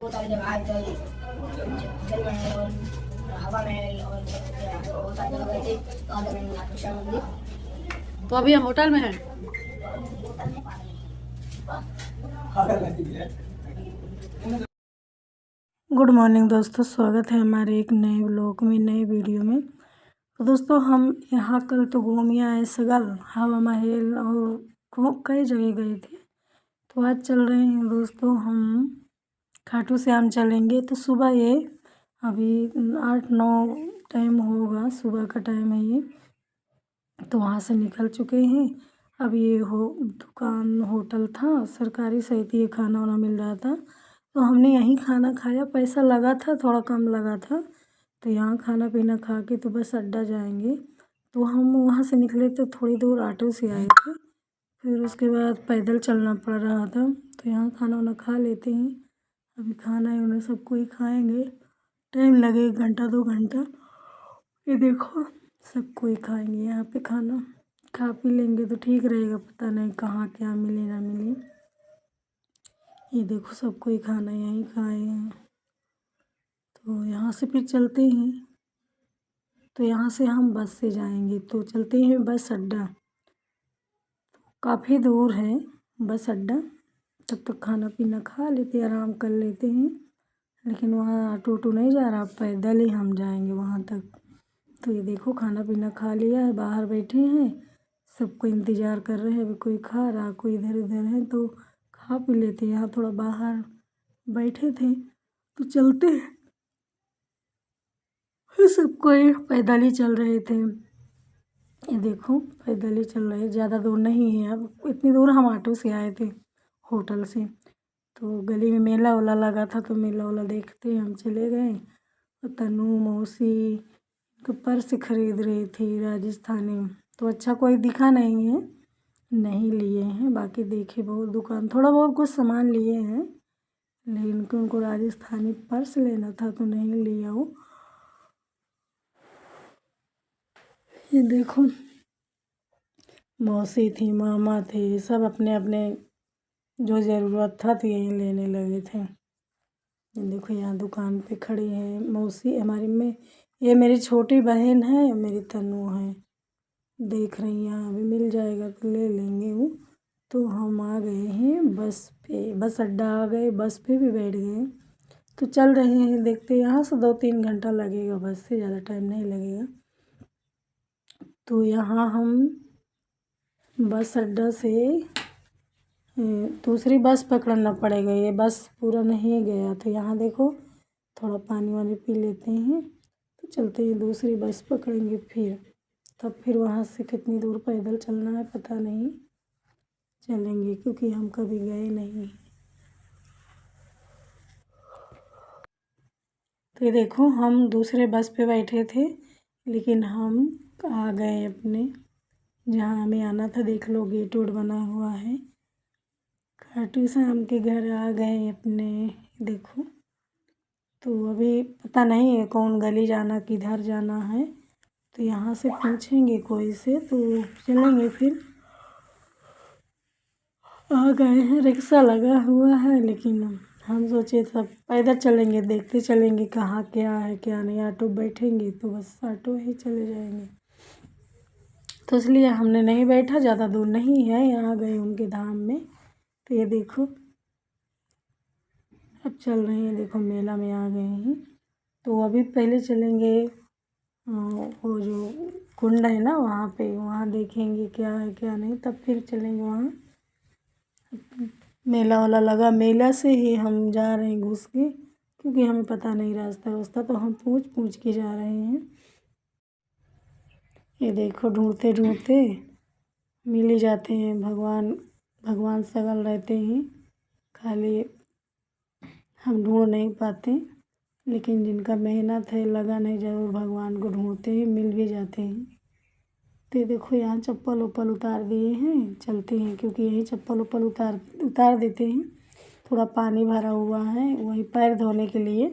बहुत सारी जगह है, जल महल और हवा महल और बहुत सारी जगह गए थे। तो आज हमें खाटू मंदिर। तो अभी हम होटल में हैं। गुड मॉर्निंग दोस्तों, स्वागत है हमारे एक नए व्लॉग में, नए वीडियो में। तो दोस्तों हम यहाँ कल तो घूम आए सगल, हवा महल और कई जगह गए थे। तो आज चल रहे हैं दोस्तों हम खाटू श्याम चलेंगे। तो सुबह ये अभी 8-9 टाइम होगा, सुबह का टाइम है ये। तो वहाँ से निकल चुके हैं। अब ये दुकान होटल था सरकारी, सही थी, ये खाना वाना मिल रहा था। तो हमने यहीं खाना खाया, पैसा लगा था, थोड़ा कम लगा था। तो यहाँ खाना पीना खा के तो बस अड्डा जाएंगे। तो हम वहाँ से निकले तो थोड़ी दूर ऑटो से आए थे, फिर उसके बाद पैदल चलना पड़ रहा था। तो यहाँ खाना वाना खा लेते हैं। अभी खाना है उन्हें सबको ही खाएँगे, टाइम लगे 1-2 घंटा। ये देखो सबको ही खाएंगे यहाँ पे खाना, खा पी लेंगे तो ठीक रहेगा। पता नहीं कहाँ क्या मिले ना मिले। ये देखो सबको ही खाना यहीं खाए हैं। तो यहाँ से फिर चलते हैं। तो यहाँ से हम बस से जाएंगे, तो चलते हैं बस अड्डा। काफ़ी दूर है बस अड्डा। तब तक खाना पीना खा लेते, आराम कर लेते हैं। लेकिन वहाँ ऑटो नहीं जा रहा, पैदल ही हम जाएंगे वहाँ तक। तो ये देखो खाना पीना खा लिया है, बाहर बैठे हैं, सबको इंतज़ार कर रहे हैं। अभी कोई खा रहा, कोई इधर उधर है, तो खा पी लेते। यहाँ थोड़ा बाहर बैठे थे तो चलते फिर सबको ही पैदल ही चल रहे थे। ये देखो पैदल ही चल रहे, ज़्यादा दूर नहीं है। अब इतनी दूर हम ऑटो से आए थे होटल से। तो गली में मेला वेला लगा था, तो मेला वेला देखते हम चले गए। और तनु मौसी तो पर्स खरीद रही थी राजस्थानी, तो अच्छा कोई दिखा नहीं है, नहीं लिए हैं। बाकी देखे बहुत दुकान, थोड़ा बहुत कुछ सामान लिए हैं, लेकिन उनको राजस्थानी पर्स लेना था तो नहीं लिया वो। ये देखो मौसी थी, मामा थे, सब अपने अपने जो ज़रूरत था तो यहीं लेने लगे थे। ये देखो यहाँ दुकान पे खड़ी है मौसी हमारी में, ये मेरी छोटी बहन है, मेरी तनु है। देख रही हैं अभी मिल जाएगा तो ले लेंगे वो। तो हम आ गए हैं बस पे, बस अड्डा आ गए, बस पे भी बैठ गए। तो चल रहे हैं, देखते यहाँ से 2-3 घंटा लगेगा, बस से ज़्यादा टाइम नहीं लगेगा। तो यहाँ हम बस अड्डा से दूसरी बस पकड़ना पड़ेगा, ये बस पूरा नहीं गया। तो यहाँ देखो थोड़ा पानी वानी पी लेते हैं, तो चलते हैं दूसरी बस पकड़ेंगे फिर। तब फिर वहाँ से कितनी दूर पैदल चलना है पता नहीं, चलेंगे क्योंकि हम कभी गए नहीं। तो ये देखो हम दूसरे बस पे बैठे थे, लेकिन हम आ गए अपने जहाँ हमें आना था। देख लो गेट वोट बना हुआ है, खाटू श्याम के घर आ गए अपने। देखो तो अभी पता नहीं है कौन गली जाना, किधर जाना है। तो यहाँ से पूछेंगे कोई से तो चलेंगे। फिर आ गए हैं, रिक्शा लगा हुआ है, लेकिन हम सोचे सब पैदल चलेंगे, देखते चलेंगे कहाँ क्या है क्या नहीं। ऑटो बैठेंगे तो बस ऑटो ही चले जाएंगे, तो इसलिए हमने नहीं बैठा। ज़्यादा दूर नहीं है, यहाँ गए उनके धाम में। तो ये देखो अब चल रहे हैं, देखो मेला में आ गए हैं। तो अभी पहले चलेंगे वो जो कुंड है ना वहाँ पे, वहाँ देखेंगे क्या है क्या नहीं, तब फिर चलेंगे वहाँ। मेला वाला लगा, मेला से ही हम जा रहे हैं घुस के, क्योंकि हमें पता नहीं रास्ता वास्ता, तो हम पूछ पूछ के जा रहे हैं। ये देखो ढूंढते ढूंढते मिल ही जाते हैं। भगवान भगवान सगल रहते हैं, खाली हम ढूंढ नहीं पाते। लेकिन जिनका मेहनत है, लगन है, ज़रूर भगवान को ढूंढते हैं, मिल भी जाते हैं। तो ये देखो यहाँ चप्पल वप्पल उतार दिए हैं, चलते हैं क्योंकि यही चप्पल वप्पल उतार देते हैं। थोड़ा पानी भरा हुआ है, वहीं पैर धोने के लिए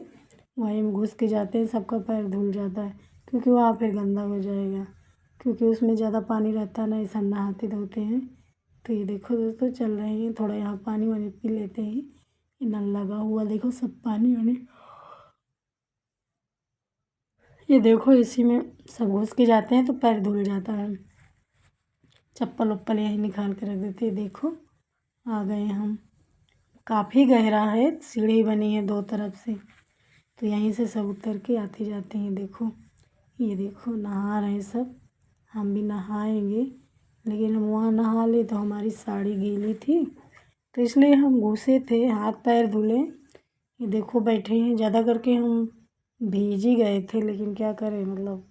वहीं में घुस के जाते हैं, सबका पैर धुल जाता है, क्योंकि वहाँ फिर गंदा हो जाएगा, क्योंकि उसमें ज़्यादा पानी रहता नहीं, सब नहाते धोते हैं। तो ये देखो दोस्तों चल रहे हैं, थोड़ा यहाँ पानी वानी पी लेते हैं। ये नल लगा हुआ देखो सब पानी वानी, ये देखो इसी में सब घुस के जाते हैं तो पैर धुल जाता है। चप्पल उप्पल यहीं निकाल के रख देते हैं। देखो आ गए हम, काफ़ी गहरा है, सीढ़ी बनी है 2 तरफ से, तो यहीं से सब उतर के आते जाते हैं। देखो ये देखो नहा रहे हैं सब, हम भी नहाएंगे, लेकिन हम वहाँ नहा ले तो हमारी साड़ी गीली थी तो इसलिए हम घुसे थे, हाथ पैर धुले। ये देखो बैठे हैं, ज़्यादा करके हम भीग ही गए थे, लेकिन क्या करें मतलब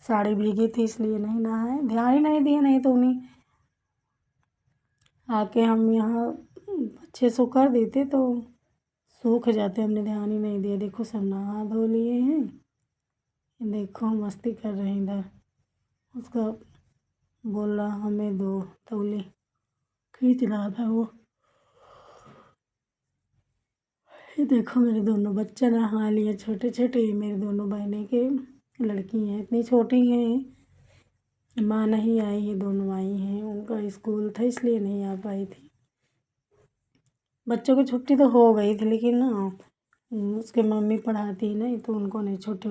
साड़ी भीगी थी इसलिए नहीं नहाए, ध्यान ही नहीं दिया, नहीं तो उन्हीं आके हम यहाँ अच्छे से कर देते तो सूख जाते, हमने ध्यान ही नहीं दिया। देखो सब नहा धो लिए हैं, देखो मस्ती कर रहे हैं इधर, उसका बोल रहा हमें दो तौली, खींच रहा था वो। ये देखो मेरे दोनों बच्चे नहा लिए, छोटे छोटे, मेरे दोनों बहनें के लड़की हैं, इतनी छोटी हैं, माँ नहीं आई है, दोनों आई हैं, उनका स्कूल था इसलिए नहीं आ पाई थी। बच्चों की छुट्टी तो हो गई थी, लेकिन ना उसके मम्मी पढ़ाती नहीं तो उनको नहीं छुट्टी,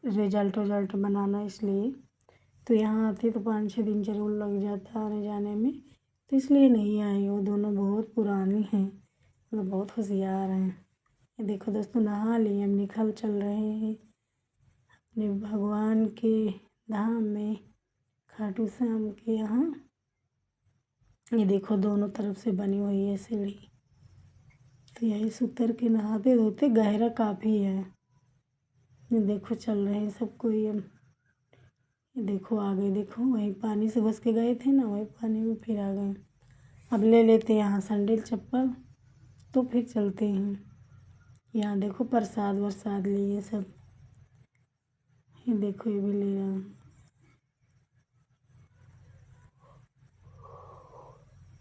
रिजल्ट बनाना इसलिए, तो यहाँ आती तो 5-6 दिन जरूर लग जाता आने जाने में, तो इसलिए नहीं आई। वो दोनों बहुत पुरानी हैं, मतलब बहुत होशियार हैं। ये देखो दोस्तों नहा लिए, हम निकल चल रहे हैं अपने भगवान के धाम में, खाटू श्याम के यहाँ। ये देखो दोनों तरफ से बनी हुई है सीढ़ी, तो यहीं से उतर के नहाते धोते, गहरा काफ़ी है। ये देखो चल रहे हैं सब कोई हम, ये देखो आ गए, देखो वहीं पानी से घुस के गए थे ना, वहीं पानी में फिर आ गए। अब ले लेते हैं यहाँ सैंडल चप्पल तो फिर चलते हैं। यहाँ देखो प्रसाद वरसाद लिए सब, ये देखो ये भी ले रहा हूँ।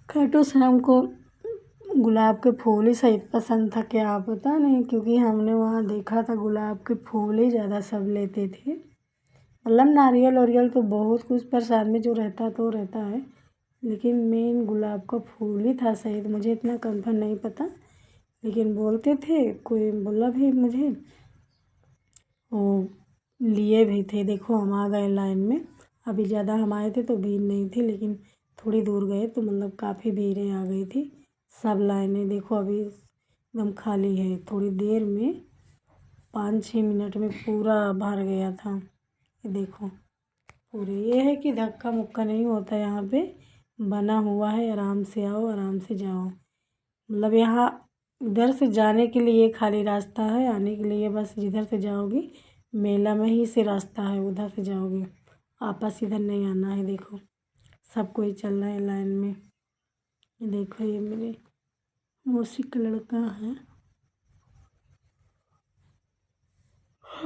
खाटू श्याम को गुलाब के फूल ही सही पसंद था, क्या पता नहीं, क्योंकि हमने वहाँ देखा था गुलाब के फूल ही ज़्यादा सब लेते थे, मतलब नारियल वारियल तो बहुत कुछ प्रसाद में जो रहता तो रहता है, लेकिन मेन गुलाब का फूल ही था शायद, मुझे इतना कंफर्म नहीं पता, लेकिन बोलते थे, कोई बोला भी मुझे, वो लिए भी थे। देखो हम आ गए लाइन में, अभी ज़्यादा हम आए थे तो भीड़ नहीं थी, लेकिन थोड़ी दूर गए तो मतलब काफ़ी भीड़ें आ गई थी, सब लाइनें देखो अभी एकदम खाली है, थोड़ी देर में 5-6 मिनट में पूरा भर गया था। ये देखो पूरे, ये है कि धक्का मुक्का नहीं होता यहाँ पे, बना हुआ है, आराम से आओ आराम से जाओ, मतलब यहाँ इधर से जाने के लिए खाली रास्ता है, आने के लिए बस जिधर से जाओगी मेला में ही से रास्ता है, उधर से जाओगी, आपस इधर नहीं आना है। देखो सब कोई चल रहा है लाइन में। ये देखो ये मेरे मौसी का लड़का है,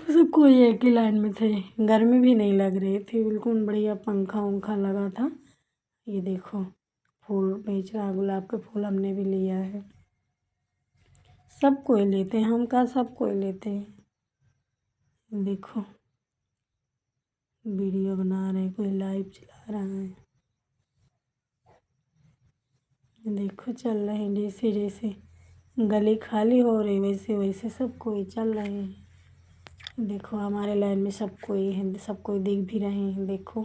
सब कोई एक ही लाइन में थे, गर्मी भी नहीं लग रही थी, बिल्कुल बढ़िया पंखा उंखा लगा था। ये देखो फूल बेच रहा, गुलाब के फूल हमने भी लिया है, सब कोई लेते हैं, हम का सब कोई लेते हैं। देखो वीडियो बना रहे हैं, कोई लाइव चला रहा है, देखो चल रहे हैं, जैसे जैसे गली खाली हो रही वैसे वैसे सब कोई चल रहे हैं। देखो हमारे लाइन में सब कोई है, सब कोई दिख भी रहे हैं। देखो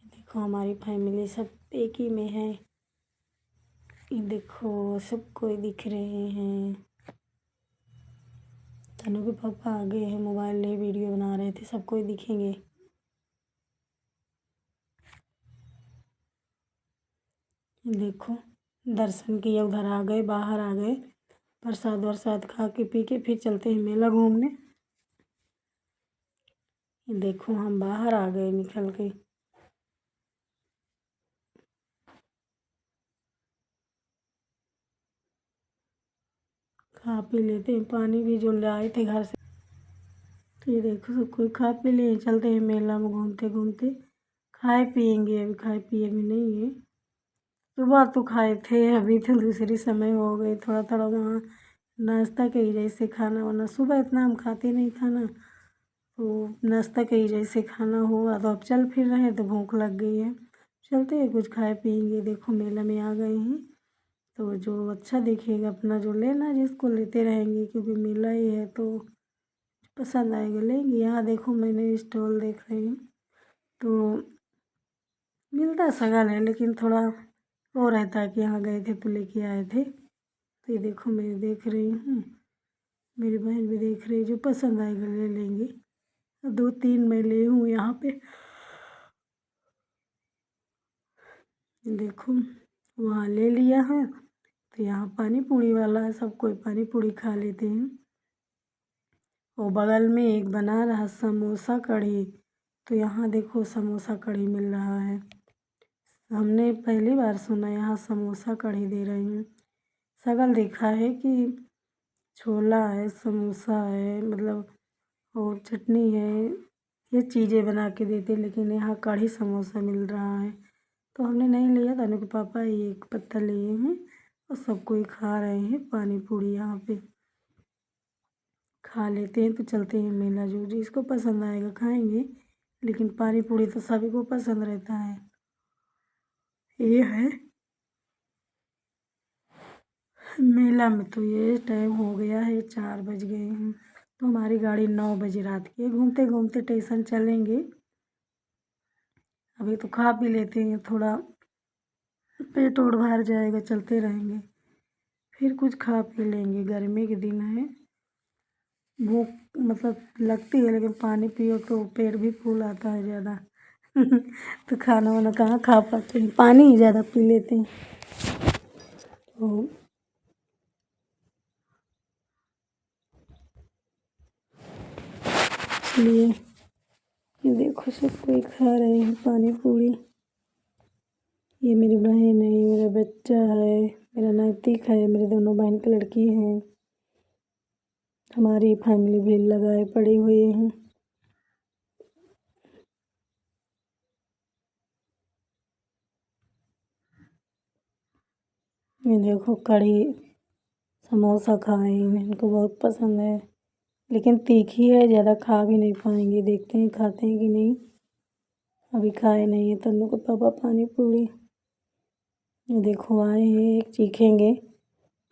देखो हमारी फैमिली सब एक ही में है, ये देखो सब कोई दिख रहे हैं। तनु के पापा आ गए हैं, मोबाइल ले वीडियो बना रहे थे, सब कोई दिखेंगे। देखो दर्शन किए, उधर आ गए, बाहर आ गए, प्रसाद वरसाद खा के पी के फिर चलते हैं मेला घूमने। देखो हम बाहर आ गए निकल के, खा पी लेते हैं, पानी भी जो लाए थे घर से। तो ये देखो सब कोई खा पी लिए, चलते हैं मेला में घूमते घूमते, खाए पिएंगे, अभी खाए पिए भी नहीं है, सुबह तो खाए थे, अभी तो दूसरी समय हो गई, थोड़ा थोड़ा वहाँ नाश्ता के ही जैसे खाना वाना, सुबह इतना हम खाते नहीं खाना, तो नाश्ता के ही जैसे खाना हुआ, तो अब चल फिर रहे हैं तो भूख लग गई है, चलते हैं कुछ खाए पिएंगे। देखो मेला में आ गए हैं तो जो अच्छा दिखेगा अपना जो लेना जिसको लेते रहेंगे, क्योंकि मेला ही है तो पसंद आएगा लेंगे। यहाँ देखो मैंने स्टॉल देख रही हूँ तो मिलता सगल है, लेकिन थोड़ा वो रहता है कि यहाँ गए थे तो लेके आए थे। तो ये देखो मैं देख रही हूँ, मेरी बहन भी देख रही है, जो पसंद आएगा ले लेंगे। 2-3 मैं ले हूँ यहाँ पे। देखो वहाँ ले लिया है तो यहाँ पानी पूरी वाला है, सब कोई पानी पूरी खा लेते हैं। और बगल में एक बना रहा समोसा कढ़ी, तो यहाँ देखो समोसा कढ़ी मिल रहा है। हमने पहली बार सुना यहाँ समोसा कढ़ी दे रहे हैं। सगल देखा है कि छोला है, समोसा है, मतलब और चटनी है, ये चीज़ें बना के देते, लेकिन यहाँ कढ़ी समोसा मिल रहा है। तो हमने नहीं लिया, तनु के पापा एक पत्ता लिए हैं और सब कोई खा रहे हैं पानी पूरी। यहाँ पे खा लेते हैं तो चलते हैं मेला, जो जिसको पसंद आएगा खाएंगे, लेकिन पानी पूरी तो सभी को पसंद रहता है। ये है मेला में। तो ये टाइम हो गया है, 4 बज गए हैं। तो हमारी गाड़ी 9 बजे रात की है। घूमते घूमते स्टेशन चलेंगे। अभी तो खा पी लेते हैं, थोड़ा पेट और भर जाएगा, चलते रहेंगे फिर कुछ खा पी लेंगे। गर्मी के दिन है, भूख मतलब लगती है, लेकिन पानी पियो तो पेट भी फूल आता है ज़्यादा। तो खाना वाना कहाँ खा पाते हैं, पानी ही ज़्यादा पी लेते हैं। तो इसलिए ये देखो सब कोई खा रहे हैं पानी पूरी। ये मेरी बहन है, मेरा बच्चा है, मेरा नैतिक है, मेरे दोनों बहन की लड़की हैं। हमारी फैमिली भी लगाए पड़ी हुई हैं। ये देखो कढ़ी समोसा खाए, इनको बहुत पसंद है, लेकिन तीखी है, ज़्यादा खा भी नहीं पाएंगे। देखते हैं खाते हैं कि नहीं। अभी खाए नहीं है तन्नू के पापा पानी पूरी। ये देखो आए हैं, एक चीखेंगे,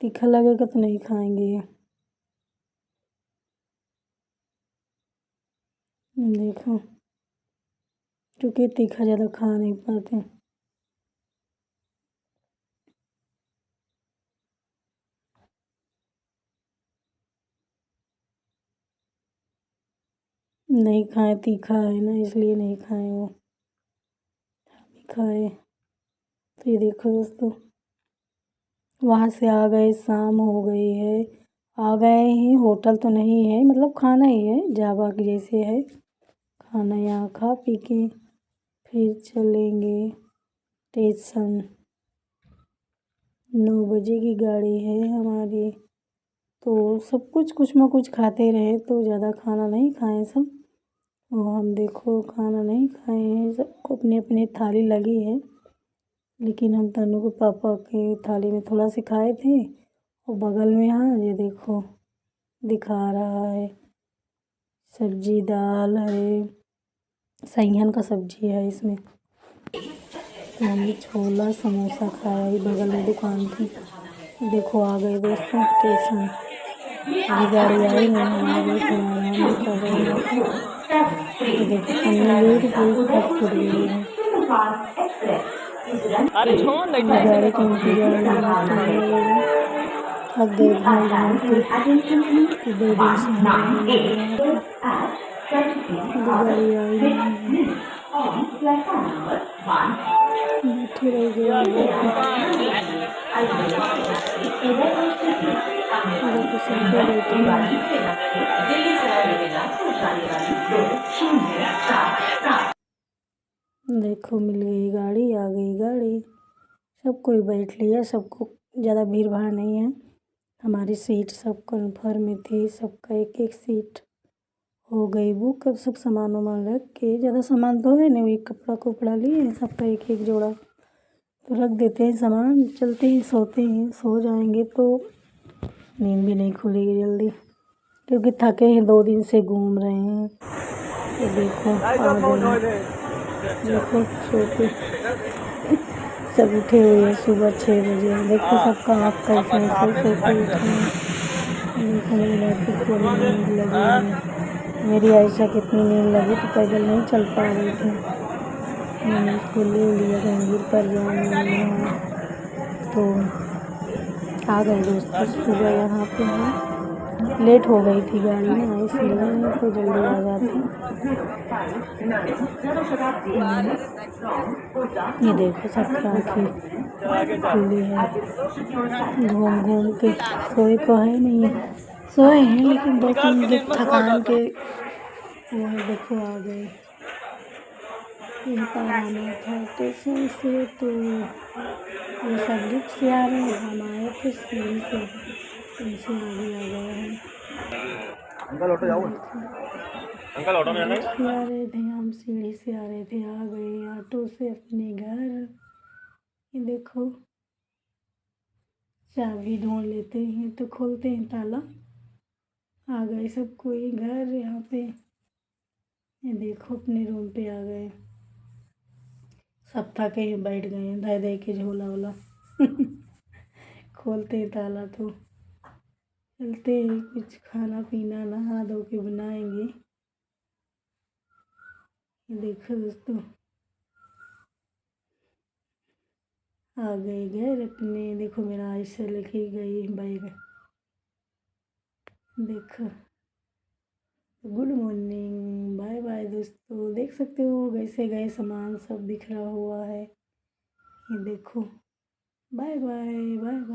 तीखा लगेगा तो नहीं खाएंगे। देखो क्योंकि तीखा ज़्यादा खा नहीं पाते। नहीं खाए, तीखा है ना इसलिए नहीं खाए वो, अभी खाए। तो ये देखो दोस्तों, वहाँ से आ गए, शाम हो गई है, आ गए हैं। होटल तो नहीं है, मतलब खाना ही है, ढाबा के जैसे है खाना। यहाँ खा पी के फिर चलेंगे स्टेशन। 9 बजे की गाड़ी है हमारी। तो सब कुछ ना कुछ खाते रहे, तो ज़्यादा खाना नहीं खाएं सब। और हम देखो खाना नहीं खाए हैं, सबको अपनी अपनी थाली लगी है, लेकिन हम तनु के पापा के थाली में थोड़ा सा खाए थे। और बगल में यहाँ ये देखो दिखा रहा है सब्जी, दाल है, सैहन का सब्जी है इसमें। तो हमने छोला समोसा खाया ही, बगल में दुकान थी। देखो आ गए दोस्तों स्टेशन। अभी गाड़ी आई नहीं, हम लोग थोड़ा आराम भी कर रहे हैं। ये देखो पन्नी लेट पूरी फट फुट गई है। गाड़ी का इंतजार में टाइम लगेगा। थक गए घूम घूम के, तो 2 दिन से हम लोग यहाँ पे। अभी गाड़ी आई नहीं है, बैठे रह गए यहाँ पे। देखो सब पे बैठे हैं। देखो मिल गई गाड़ी, आ गई गाड़ी, सब कोई बैठ लिया, सबको ज़्यादा भीड़ भाड़ नहीं है। हमारी सीट सब कन्फर्म में थी, सबका एक एक सीट हो गई बुक। अब सब सामान वामान रख के, ज़्यादा सामान तो है नहीं, वही कपड़ा कपड़ा लिए सबका एक एक जोड़ा, तो रख देते हैं सामान, चलते हैं सोते हैं। सो जाएंगे तो नींद भी नहीं खुलेगी जल्दी, क्योंकि थके हैं, 2 दिन से घूम रहे हैं। तो देखो आ गए, देखो सब उठे हुए हैं सुबह 6 बजे। देखो सबका आँख कैसे ऐसे सो के उठे हैं। देखो मेरी लड़की को नींद लगी है। मेरी आयशा कितनी नींद लगी तो पैदल नहीं चल पा रही थी। मैंने उसको ले लिया गंभीर पर जाना तो आ गए दोस्तों। सुबह यहाँ पे है, लेट हो गई थी गाड़ी ना इसलिए तो जल्दी आ जाती। ये देखो सबका आँखें खुली है, घूम घूम के सोए तो है नहीं, सोए हैं लेकिन 2-3 दिन थकान के वो है। देखो आ गए ये पाराना था स्टेशन से तो ये सब लिफ्ट से आ रहे हैं, हम आए थे सीढ़ी से, इनसे आगे आ गए हैं। अंकल ऑटो जाओ, अंकल ऑटो में जाना है। लिफ्ट से आ रहे थे हम, सीढ़ी से आ रहे थे, आ गए ऑटो से अपने घर। ये देखो चाबी ढूंढ लेते हैं तो खोलते हैं ताला। आ गए सब कोई घर यहाँ पे। ये देखो अपने रूम पे आ गए, सब थके ही बैठ गए हैं दे दे के झोला वोला। खोलते हैं ताला तो चलते हैं, कुछ खाना पीना नहा धो के बनाएंगे। ये देखो दोस्तों आ गए घर अपने। देखो मेरा आयशा लेके गई बैग। देखो गुड मॉर्निंग, बाय बाय दोस्तों। देख सकते हो कैसे गए सामान सब बिखरा हुआ है। ये देखो बाय बाय बाय बाय।